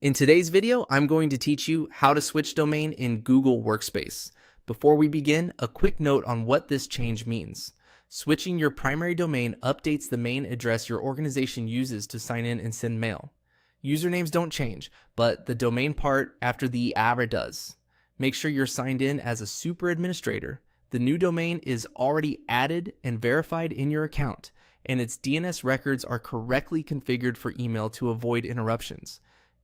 In today's video, I'm going to teach you how to switch domain in Google Workspace. Before we begin, a quick note on what this change means. Switching your primary domain updates the main address your organization uses to sign in and send mail. Usernames don't change, but the domain part after the ARA does. Make sure you're signed in as a super administrator. The new domain is already added and verified in your account, and its DNS records are correctly configured for email to avoid interruptions.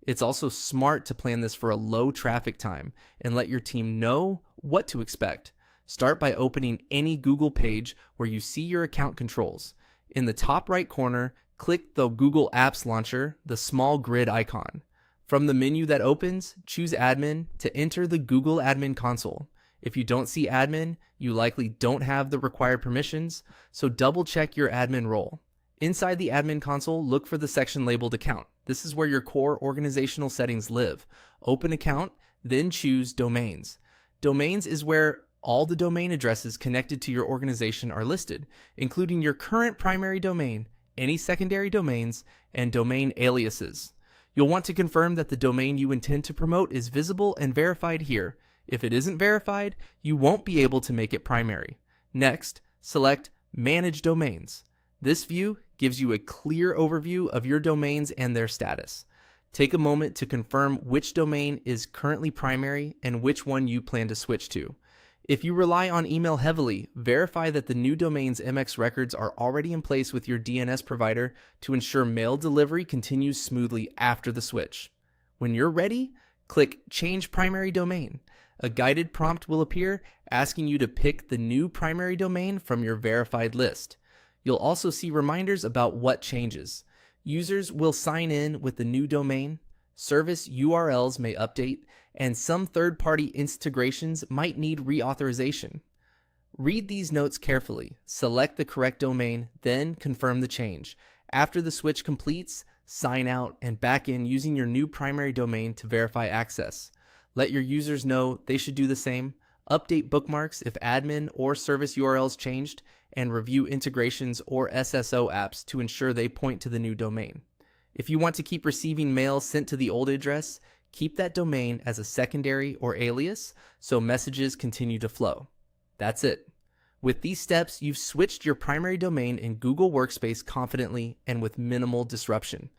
It's also smart to plan this for a low traffic time and let your team know what to expect. Start by opening any Google page where you see your account controls. In the top right corner, click the Google Apps Launcher, the small grid icon. From the menu that opens, choose Admin to enter the Google Admin Console. If you don't see Admin, you likely don't have the required permissions, so double check your admin role. Inside the admin console, look for the section labeled Account. This is where your core organizational settings live. Open Account, then choose Domains. Domains is where all the domain addresses connected to your organization are listed, including your current primary domain, any secondary domains, and domain aliases. You'll want to confirm that the domain you intend to promote is visible and verified here. If it isn't verified, you won't be able to make it primary. Next, select Manage Domains. This view gives you a clear overview of your domains and their status. Take a moment to confirm which domain is currently primary and which one you plan to switch to. If you rely on email heavily, verify that the new domain's MX records are already in place with your DNS provider to ensure mail delivery continues smoothly after the switch. When you're ready, click Change Primary Domain. A guided prompt will appear asking you to pick the new primary domain from your verified list. You'll also see reminders about what changes. Users will sign in with the new domain, service URLs may update, and some third-party integrations might need reauthorization. Read these notes carefully, select the correct domain, then confirm the change. After the switch completes, sign out and back in using your new primary domain to verify access. Let your users know they should do the same. Update bookmarks if admin or service URLs changed, and review integrations or SSO apps to ensure they point to the new domain. If you want to keep receiving mail sent to the old address, keep that domain as a secondary or alias so messages continue to flow. That's it. With these steps, you've switched your primary domain in Google Workspace confidently and with minimal disruption.